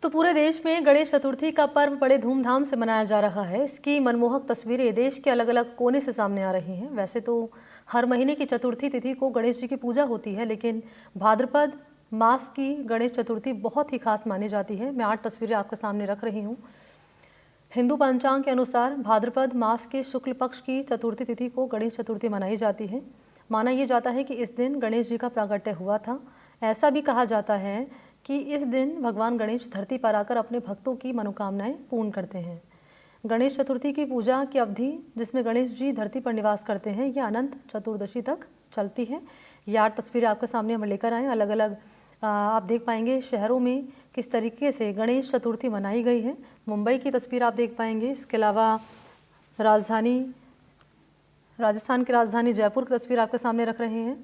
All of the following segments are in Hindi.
तो पूरे देश में गणेश चतुर्थी का पर्व बड़े धूमधाम से मनाया जा रहा है। इसकी मनमोहक तस्वीरें देश के अलग अलग कोने से सामने आ रही हैं। वैसे तो हर महीने की चतुर्थी तिथि को गणेश जी की पूजा होती है, लेकिन भाद्रपद मास की गणेश चतुर्थी बहुत ही खास मानी जाती है। मैं 8 तस्वीरें आपके सामने रख रही हूँ। हिंदू पंचांग के अनुसार भाद्रपद मास के शुक्ल पक्ष की चतुर्थी तिथि को गणेश चतुर्थी मनाई जाती है। माना यह जाता है कि इस दिन गणेश जी का प्रागट्य हुआ था। ऐसा भी कहा जाता है कि इस दिन भगवान गणेश धरती पर आकर अपने भक्तों की मनोकामनाएं पूर्ण करते हैं। गणेश चतुर्थी की पूजा की अवधि, जिसमें गणेश जी धरती पर निवास करते हैं, यह अनंत चतुर्दशी तक चलती है। ये 8 तस्वीरें आपके सामने हम लेकर आए। अलग अलग आप देख पाएंगे शहरों में किस तरीके से गणेश चतुर्थी मनाई गई है। मुंबई की तस्वीर आप देख पाएंगे। इसके अलावा राजस्थान की राजधानी जयपुर की तस्वीर आपके सामने रख रहे हैं।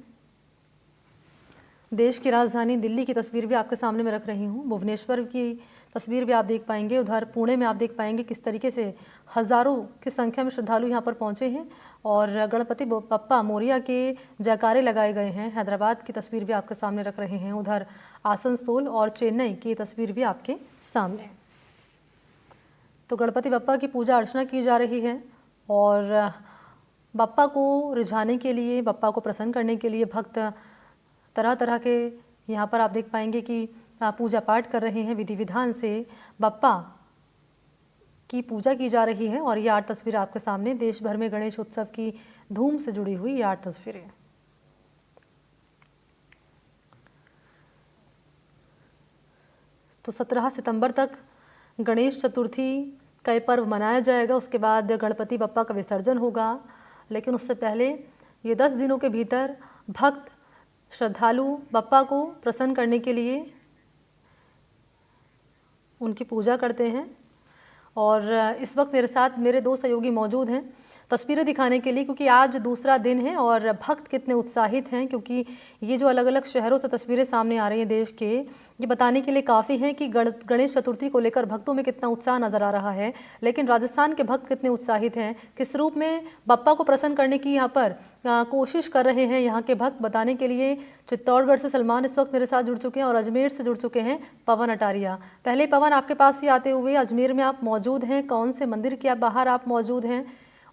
देश की राजधानी दिल्ली की तस्वीर भी आपके सामने में रख रही हूँ। भुवनेश्वर की तस्वीर भी आप देख पाएंगे। उधर पुणे में आप देख पाएंगे किस तरीके से हजारों की संख्या में श्रद्धालु यहाँ पर पहुँचे हैं और गणपति बप्पा मोरिया के जयकारे लगाए गए हैं। हैदराबाद की तस्वीर भी आपके सामने रख रहे हैं। उधर आसनसोल और चेन्नई की तस्वीर भी आपके सामने। तो गणपति बप्पा की पूजा अर्चना की जा रही है और बप्पा को रिझाने के लिए, बप्पा को प्रसन्न करने के लिए भक्त तरह तरह के यहाँ पर आप देख पाएंगे कि पूजा पाठ कर रहे हैं। विधि विधान से बप्पा की पूजा की जा रही है और ये 8 तस्वीरें आपके सामने। देश भर में गणेश उत्सव की धूम से जुड़ी हुई ये 8 तस्वीरें। तो 17 सितंबर तक गणेश चतुर्थी का ये पर्व मनाया जाएगा। उसके बाद गणपति बप्पा का विसर्जन होगा, लेकिन उससे पहले ये 10 दिनों के भीतर भक्त श्रद्धालु बप्पा को प्रसन्न करने के लिए उनकी पूजा करते हैं। और इस वक्त मेरे साथ मेरे 2 सहयोगी मौजूद हैं तस्वीरें दिखाने के लिए, क्योंकि आज दूसरा दिन है और भक्त कितने उत्साहित हैं। क्योंकि ये जो अलग अलग शहरों से तस्वीरें सामने आ रही हैं देश के, ये बताने के लिए काफ़ी हैं कि गणेश चतुर्थी को लेकर भक्तों में कितना उत्साह नज़र आ रहा है। लेकिन राजस्थान के भक्त कितने उत्साहित हैं, किस रूप में बप्पा को प्रसन्न करने की यहाँ पर कोशिश कर रहे हैं यहाँ के भक्त, बताने के लिए चित्तौड़गढ़ से सलमान इस वक्त मेरे साथ जुड़ चुके हैं और अजमेर से जुड़ चुके हैं पवन अटारिया। पहले पवन, आपके पास ही आते हुए, अजमेर में आप मौजूद हैं, कौन से मंदिर के बाहर आप मौजूद हैं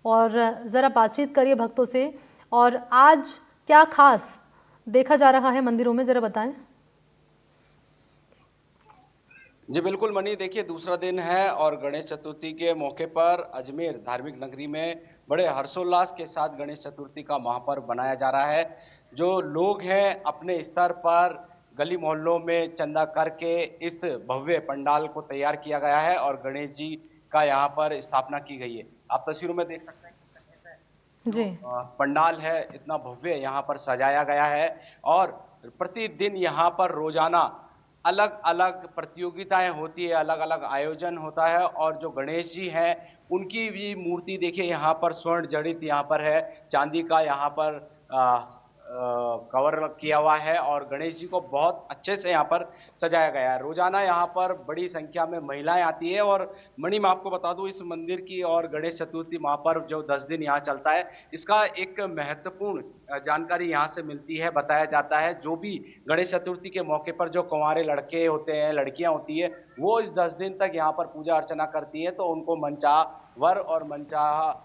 और ज़रा बातचीत करिए भक्तों से। और आज क्या खास देखा जा रहा है मंदिरों में, ज़रा बताएं। जी बिल्कुल मनी, देखिए दूसरा दिन है और गणेश चतुर्थी के मौके पर अजमेर धार्मिक नगरी में बड़े हर्षोल्लास के साथ गणेश चतुर्थी का महापर्व मनाया जा रहा है। जो लोग हैं अपने स्तर पर गली मोहल्लों में चंदा करके इस भव्य पंडाल को तैयार किया गया है और गणेश जी का यहाँ पर स्थापना की गई है। आप तस्वीरों में देख सकते हैं जी, पंडाल है, इतना भव्य यहाँ पर सजाया गया है और प्रतिदिन यहाँ पर रोजाना अलग अलग प्रतियोगिताएं होती है, अलग अलग आयोजन होता है। और जो गणेश जी हैं उनकी भी मूर्ति देखिए यहाँ पर स्वर्ण जड़ित यहाँ पर है, चांदी का यहाँ पर कवर किया हुआ है और गणेश जी को बहुत अच्छे से यहाँ पर सजाया गया है। रोजाना यहाँ पर बड़ी संख्या में महिलाएं आती है। और मणि, मैं आपको बता दूं इस मंदिर की और गणेश चतुर्थी महापर्व जो 10 दिन यहाँ चलता है, इसका एक महत्वपूर्ण जानकारी यहाँ से मिलती है। बताया जाता है जो भी गणेश चतुर्थी के मौके पर जो कुंवारे लड़के होते हैं, लड़कियां होती है, वो इस 10 दिन तक यहाँ पर पूजा अर्चना करती है, तो उनको मनचाहा वर और मनचाहा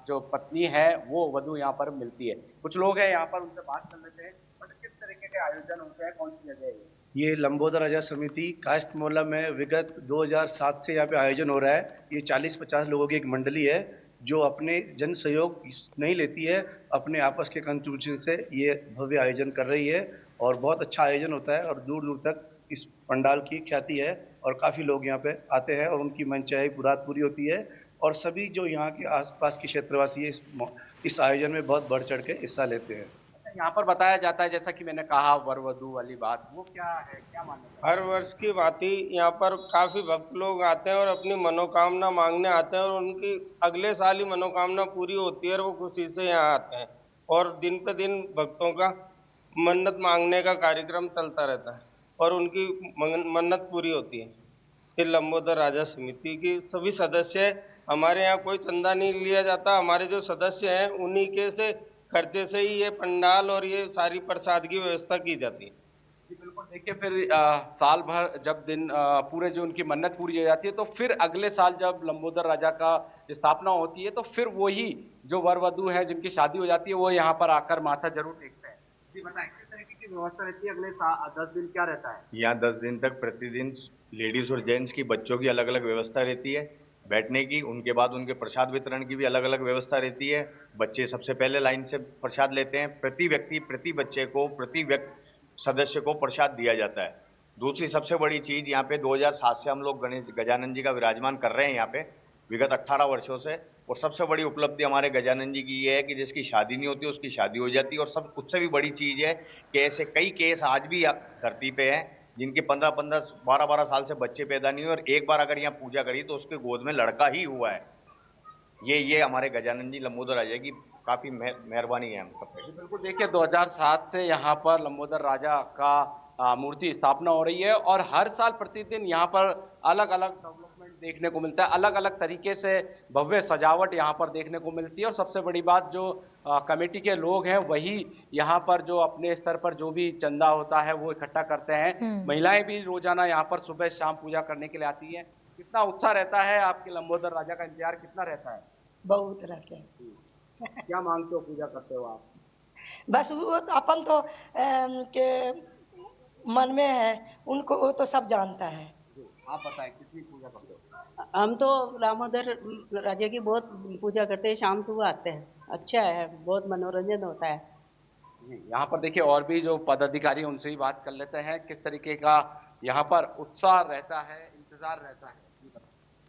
जो पत्नी है वो वधु यहाँ पर मिलती है। कुछ लोग हैं यहाँ पर, उनसे बात कर लेते हैं। मतलब किस तरीके के आयोजन होते हैं, कौन सी जगह है ये लंबोदर राजा समिति कायस्थ मोहल्ला में विगत 2007 से यहाँ पे आयोजन हो रहा है। ये 40-50 लोगों की एक मंडली है जो अपने जन सहयोग नहीं लेती है, अपने आपस के कंट्रीब्यूशन से ये भव्य आयोजन कर रही है और बहुत अच्छा आयोजन होता है और दूर दूर तक इस पंडाल की ख्याति है और काफ़ी लोग यहाँ पे आते हैं और उनकी मनचाही मुराद पूरी होती है। और सभी जो यहाँ के आसपास के क्षेत्रवासी है इस आयोजन में बहुत बढ़ चढ़ के हिस्सा लेते हैं। यहाँ पर बताया जाता है, जैसा कि मैंने कहा वर वधु वाली बात, वो क्या है, क्या मान्यता है? हर वर्ष की भांति यहाँ पर काफी भक्त लोग आते हैं और अपनी मनोकामना मांगने आते हैं और उनकी अगले साल ही मनोकामना पूरी होती है और वो खुशी से यहाँ आते हैं। और दिन पे दिन भक्तों का मन्नत मांगने का कार्यक्रम चलता रहता है और उनकी मन्नत पूरी होती है। ये लंबोदर राजा समिति की सभी सदस्य हैं। हमारे यहाँ कोई चंदा नहीं लिया जाता। हमारे जो सदस्य हैं उन्हीं के से खर्चे से ही ये पंडाल और ये सारी प्रसाद की व्यवस्था की जाती है। बिल्कुल, देखिए फिर साल भर जब दिन पूरे जो उनकी मन्नत पूरी हो जाती है तो फिर अगले साल जब लंबोदर राजा का स्थापना होती है तो फिर वही जो वर वधु है जिनकी शादी हो जाती है वो यहाँ पर आकर माथा जरूर टेकते हैं। जी बताएं किस तरीके की व्यवस्था रहती है अगले 10 दिन क्या रहता है? यहाँ 10 दिन तक प्रतिदिन लेडीज और जेंट्स की, बच्चों की अलग अलग व्यवस्था रहती है बैठने की। उनके बाद उनके प्रसाद वितरण की भी अलग अलग व्यवस्था रहती है। बच्चे सबसे पहले लाइन से प्रसाद लेते हैं। प्रति व्यक्ति, प्रति बच्चे को, प्रति सदस्य को प्रसाद दिया जाता है। दूसरी सबसे बड़ी चीज, यहाँ पे 2007 से हम लोग गणेश गजानन जी का विराजमान कर रहे हैं यहाँ पे विगत 18 वर्षों से। और सबसे बड़ी उपलब्धि हमारे गजानन जी की ये है कि जिसकी शादी नहीं होती उसकी शादी हो जाती है। और सब उससे भी बड़ी चीज है कि ऐसे कई केस आज भी धरती पे हैं जिनके 15-15, 12-12 साल से बच्चे पैदा नहीं हुए और एक बार अगर यहाँ पूजा करी तो उसके गोद में लड़का ही हुआ है। ये हमारे गजानन जी लंबोदर राजा की काफी मेहरबानी है हम सब पे। बिल्कुल देखिए 2007 से यहाँ पर लंबोदर राजा का मूर्ति स्थापना हो रही है और हर साल प्रतिदिन यहाँ पर अलग अलग डेवलपमेंट देखने को मिलता है, अलग अलग तरीके से भव्य सजावट यहाँ पर देखने को मिलती है। और सबसे बड़ी बात जो कमेटी के लोग हैं वही यहाँ पर जो अपने स्तर पर जो भी चंदा होता है वो इकट्ठा करते हैं। महिलाएं भी रोजाना यहाँ पर सुबह शाम पूजा करने के लिए आती हैं। कितना उत्साह रहता है आपके लंबोदर राजा का इंतजार कितना रहता है? बहुत रहते हैं। क्या मांगते हो, पूजा करते हो आप? बस वो अपन तो के मन में है, उनको वो तो सब जानता है। आप बताएं कितनी पूजा करते हो? हम तो दामोदर राजा की बहुत पूजा करते हैं, शाम सुबह आते हैं। अच्छा है, बहुत मनोरंजन होता है। यहाँ पर देखिए और भी जो पदाधिकारी उनसे ही बात कर लेते हैं किस तरीके का यहाँ पर उत्साह रहता है, इंतजार रहता है।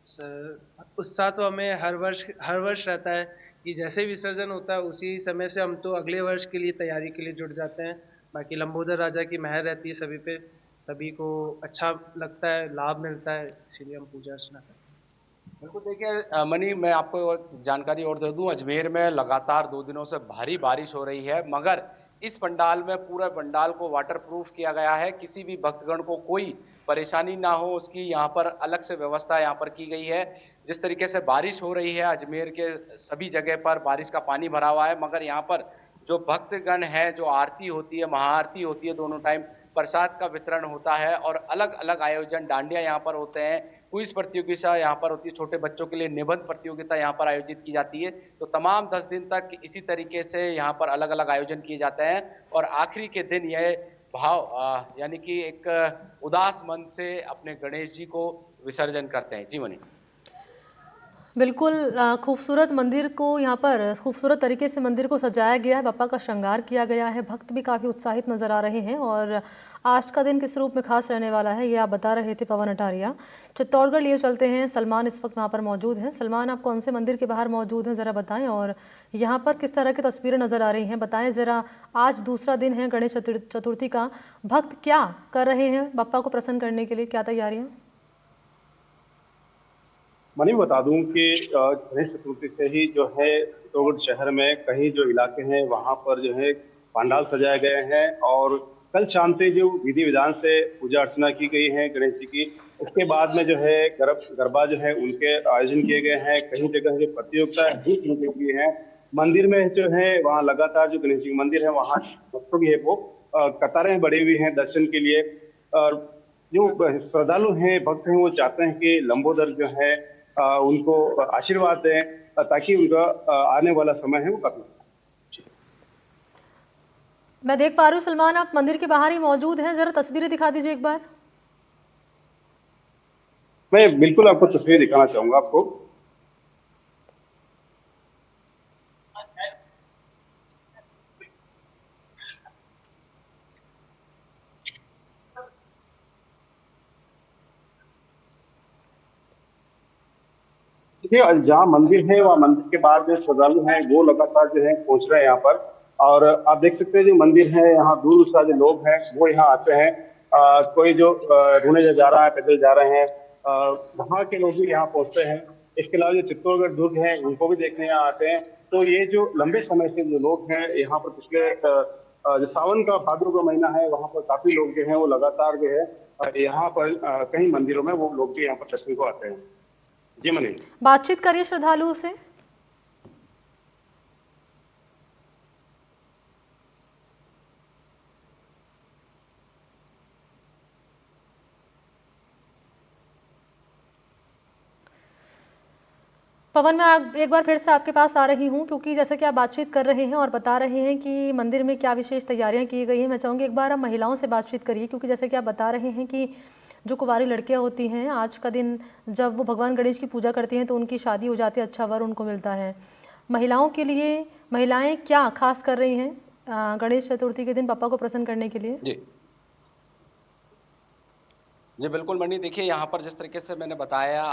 सर उत्साह तो हमें हर वर्ष रहता है कि जैसे विसर्जन होता है उसी समय से हम तो अगले वर्ष के लिए तैयारी के लिए जुट जाते हैं। बाकी लंबोदर राजा की मेहर रहती है सभी पे, सभी को अच्छा लगता है, लाभ मिलता है, इसीलिए हम पूजा अर्चना करते हैं। बिल्कुल देखिए मनी, मैं आपको और जानकारी और दे दूं, अजमेर में लगातार 2 दिनों से भारी बारिश हो रही है मगर इस पंडाल में पूरे पंडाल को वाटरप्रूफ किया गया है। किसी भी भक्तगण को कोई परेशानी ना हो उसकी यहाँ पर अलग से व्यवस्था यहाँ पर की गई है। जिस तरीके से बारिश हो रही है अजमेर के सभी जगह पर बारिश का पानी भरा हुआ है मगर यहाँ पर जो भक्तगण है, जो आरती होती है, महाआरती होती है, दोनों टाइम प्रसाद का वितरण होता है और अलग अलग आयोजन, डांडिया यहाँ पर होते हैं, क्विज प्रतियोगिता यहाँ पर होती है, छोटे बच्चों के लिए निबंध प्रतियोगिता यहाँ पर आयोजित की जाती है। तो तमाम 10 दिन तक इसी तरीके से यहाँ पर अलग अलग आयोजन किए जाते हैं और आखिरी के दिन यह भाव यानी कि एक उदास मन से अपने गणेश जी को विसर्जन करते हैं। जी मनी। बिल्कुल खूबसूरत मंदिर को यहाँ पर खूबसूरत तरीके से मंदिर को सजाया गया है, बप्पा का श्रृंगार किया गया है, भक्त भी काफ़ी उत्साहित नजर आ रहे हैं। और आज का दिन किस रूप में खास रहने वाला है ये आप बता रहे थे पवन अटारिया। चित्तौड़गढ़ लिए चलते हैं, सलमान इस वक्त वहाँ पर मौजूद हैं। सलमान, आप कौन से मंदिर के बाहर मौजूद हैं ज़रा बताएं और यहाँ पर किस तरह की तस्वीरें नज़र आ रही हैं बताएं ज़रा। आज दूसरा दिन है गणेश चतुर्थी का, भक्त क्या कर रहे हैं बप्पा को प्रसन्न करने के लिए, क्या तैयारियाँ? मनी बता दूं कि गणेश चतुर्थी से ही जो है चित्तौड़गढ़ शहर में कई जो इलाके हैं वहां पर जो है पंडाल सजाए गए हैं और कल शाम से जो विधि विधान से पूजा अर्चना की गई है गणेश जी की। उसके बाद में जो है गरबा जो है उनके आयोजन किए गए हैं। कई जगह जो प्रतियोगिता की है मंदिर में जो है वहाँ लगातार जो गणेश जी मंदिर है वहाँ भक्तों की है वो कतारें बढ़ी हुई हैं दर्शन के लिए। और जो श्रद्धालु हैं, भक्त हैं, वो चाहते हैं कि लंबोदर जो है उनको आशीर्वाद दें ताकि उनका आने वाला समय है वो काफी अच्छा। मैं देख पा रही हूँ सलमान, आप मंदिर के बाहर ही मौजूद हैं, जरा तस्वीरें दिखा दीजिए एक बार। मैं बिल्कुल आपको तस्वीर दिखाना चाहूंगा आपको। देखिए जहाँ मंदिर है वहाँ मंदिर के बाद जो श्रद्धालु हैं वो लगातार जो है पहुंच रहे हैं यहाँ पर। और आप देख सकते हैं जो मंदिर है यहाँ दूर से जो लोग हैं वो यहाँ आते हैं। कोई जो ढूंढे जा रहा है, पैदल जा रहे हैं, वहाँ के लोग भी यहाँ पहुंचते हैं। इसके अलावा जो चित्तौड़गढ़ दुर्ग है उनको भी देखने यहाँ आते हैं। तो ये जो लंबे समय से जो लोग हैं यहाँ पर पिछले जो सावन का भाद्र का महीना है वहाँ पर काफी लोग जो है वो लगातार जो है यहाँ पर कई मंदिरों में वो लोग भी यहाँ पर दर्शन को आते हैं। जी मनी, बातचीत करिए श्रद्धालुओं से। पवन, मैं एक बार फिर से आपके पास आ रही हूँ, क्योंकि जैसे कि आप बातचीत कर रहे हैं और बता रहे हैं कि मंदिर में क्या विशेष तैयारियां की गई हैं। मैं चाहूँगी एक बार आप महिलाओं से बातचीत करिए, क्योंकि जैसे कि आप बता रहे हैं कि जो कुंवारी लड़कियां होती हैं, आज का दिन जब वो भगवान गणेश की पूजा करती हैं तो उनकी शादी हो जाती है, अच्छा वर उनको मिलता है। महिलाओं के लिए महिलाएं क्या खास कर रही हैं गणेश चतुर्थी के दिन पापा को प्रसन्न करने के लिए? जी जी बिल्कुल मणि, देखिए यहाँ पर जिस तरीके से मैंने बताया,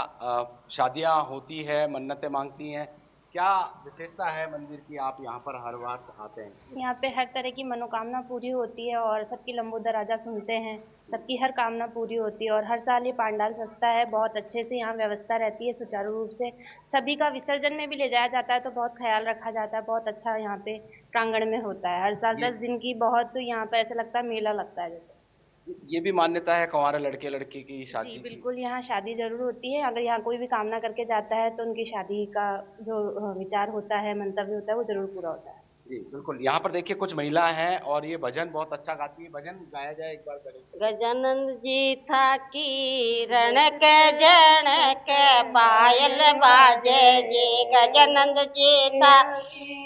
शादियाँ होती है, मन्नतें मांगती हैं। क्या विशेषता है मंदिर की, आप यहाँ पर हर बार आते हैं? यहाँ पे हर तरह की मनोकामना पूरी होती है और सबकी लंबोदर राजा सुनते हैं, सबकी हर कामना पूरी होती है और हर साल ये पंडाल सजता है, बहुत अच्छे से यहाँ व्यवस्था रहती है, सुचारू रूप से सभी का विसर्जन में भी ले जाया जाता है तो बहुत ख्याल रखा जाता है, बहुत अच्छा यहाँ पे प्रांगण में होता है। हर साल 10 दिन की बहुत यहाँ पे ऐसा लगता है मेला लगता है जैसे। ये भी मान्यता है कुंवारे लड़के लड़की की शादी जी की? बिल्कुल, यहाँ शादी ज़रूर होती है। अगर यहाँ कोई भी कामना करके जाता है तो उनकी शादी का जो विचार होता है, मंतव्य होता है, वो ज़रूर पूरा होता है। जी बिल्कुल, यहाँ पर देखिए कुछ महिला हैं और ये भजन बहुत अच्छा गाती है। भजन गाया जाए एक बार करें। गजानन जी था किरण के जन के पायल बाजे जी, गजानन जी था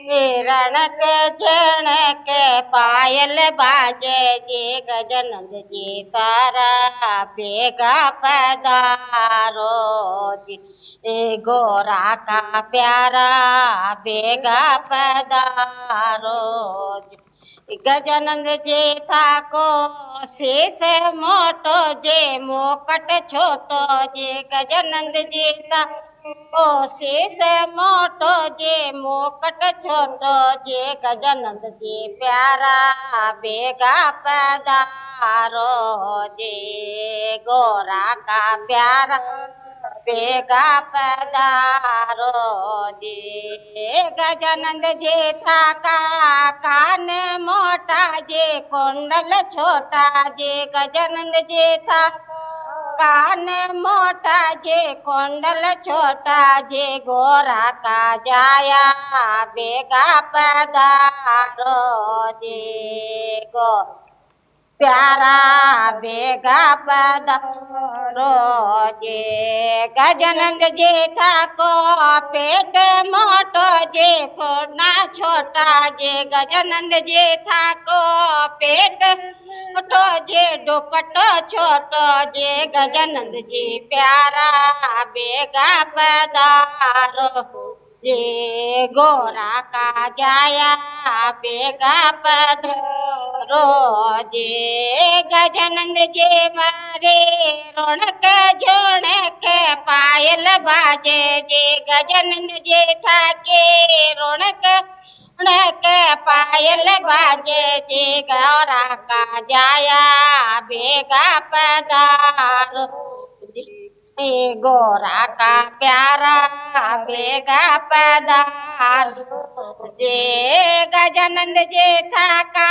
किरण के जन के पायल बाजे जी, गजानन जी तारा बेगा पधारो जी, गोरा का प्यारा बेगा पधारो जी। गजानंद जी था को शेष मोटो जे मोकट छोटो जे, गजानंद जी था को शेष मोटो जे मोकट छोटो जे, गजानंद जी प्यारा बेगा पधारो जे, गोरा का प्यारा बेगा पधारो जे। गजानंद जी था का कान मोटा जे कुंडल छोटा जे, गजानंद जी था कान मोटा जे कुंडल छोटा जे, गोरा का जाया बेगा पधारो जे, गो प्यारा बेगा पधारो जे। गजानंद जी था को पेट मोटो जे फुरना छोटा जे, गजानंद जी था को पेट मोटो जे दुपट्टो छोटो जे, गजानंद जी प्यारा बेगा पधारो जे, गोरा का जाया बेगा पधारो जे। गजानंद जी मारे रौनक झुनक पायल बाजे जे, गजानंद जी था के रौनक झुनक पायल बाजे जे, गौरा का जाया बेगा पधारो जे, गोरा का प्यारा बेगा पधारो जे। गजानंद जी था का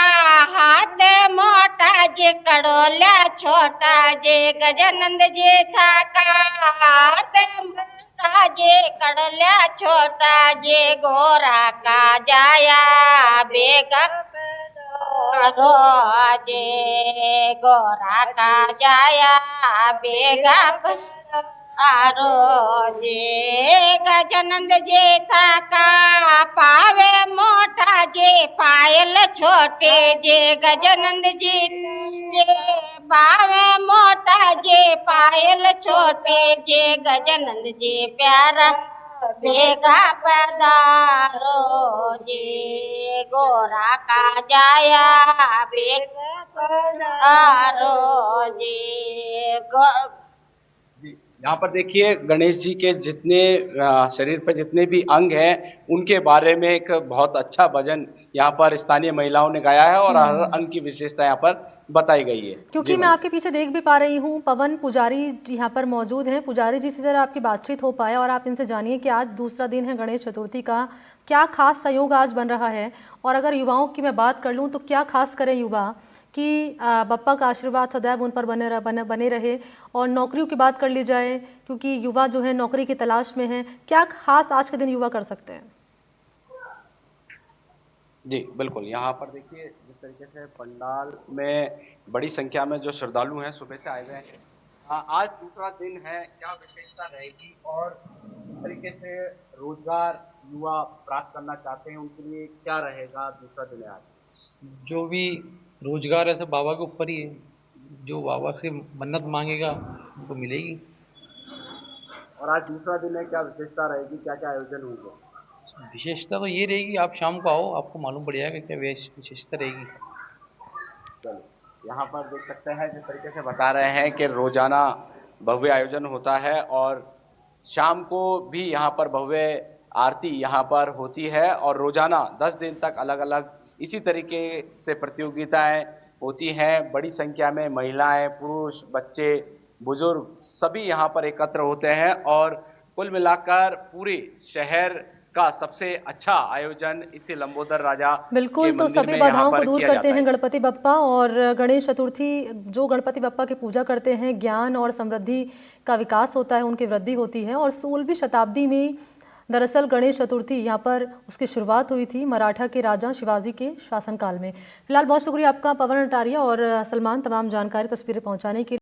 हाथ मोटा जे कड़ोला छोटा जे, गजानंद जी था का हाथ मोटा जे कड़ोला छोटा जे, गोरा का जाया बेगा पधारो जे, गोरा का जाया बेगा पधारो जे। गजानंद जी था का पावे मोटा जे पायल छोटे जे, गजानंद जी जे पावे मोटा जे पायल छोटे जे, गजानंद जी प्यारा बेगा पधारो जे, गोरा का जाया बेगा पधारो जे। यहाँ पर देखिए गणेश जी के जितने शरीर पर जितने भी अंग हैं उनके बारे में एक बहुत अच्छा भजन यहाँ पर स्थानीय महिलाओं ने गाया है और हर अंग की विशेषता यहाँ पर बताई गई है। क्योंकि मैं आपके पीछे देख भी पा रही हूँ पवन पुजारी यहाँ पर मौजूद हैं। पुजारी जी से जरा आपकी बातचीत हो पाए और आप इनसे जानिए कि आज दूसरा दिन है गणेश चतुर्थी का, क्या खास सहयोग आज बन रहा है, और अगर युवाओं की मैं बात कर लूँ तो क्या खास करें युवा कि बप्पा का आशीर्वाद सदैव उन पर बने रहे। और नौकरियों की बात कर ली जाए, क्योंकि युवा जो है नौकरी की तलाश में है, क्या खास आज के दिन युवा कर सकते हैं? जी बिल्कुल, यहाँ पर देखिए जिस तरीके से पंडाल में बड़ी संख्या में जो श्रद्धालु हैं सुबह से आए हुए हैं। आज दूसरा दिन है, क्या विशेषता रहेगी और तरीके से रोजगार युवा प्राप्त करना चाहते हैं उनके लिए क्या रहेगा दूसरा दिन आज? जो भी रोजगार है सब बाबा के ऊपर ही है, जो बाबा से मन्नत मांगेगा उनको मिलेगी। और आज दूसरा दिन है, क्या विशेषता रहेगी, क्या क्या आयोजन होंगे? विशेषता तो ये रहेगी, आप शाम को आओ आपको मालूम पड़ जाएगा क्या विशेषता रहेगी। चलो, यहाँ पर देख सकते हैं जिस तरीके से बता रहे हैं कि रोजाना भव्य आयोजन होता है और शाम को भी यहाँ पर भव्य आरती यहाँ पर होती है और रोजाना 10 दिन तक अलग अलग इसी तरीके से प्रतियोगिताएं होती हैं। बड़ी संख्या में महिलाएं, पुरुष, बच्चे, बुजुर्ग सभी यहाँ पर एकत्र होते हैं और कुल मिलाकर पूरे शहर का सबसे अच्छा आयोजन इसी लंबोदर राजा बिल्कुल, के तो मंदिर सभी में यहाँ बाधाओं को पर दूर किया करते जाता हैं है। गणपति बप्पा। और गणेश चतुर्थी जो गणपति बप्पा की पूजा करते हैं, ज्ञान और समृद्धि का विकास होता है, उनकी वृद्धि होती है। और 16वीं शताब्दी में दरअसल गणेश चतुर्थी यहाँ पर उसकी शुरुआत हुई थी मराठा के राजा शिवाजी के शासनकाल में। फिलहाल बहुत शुक्रिया आपका पवन अटारिया और सलमान, तमाम जानकारी तस्वीरें पहुँचाने के लिए।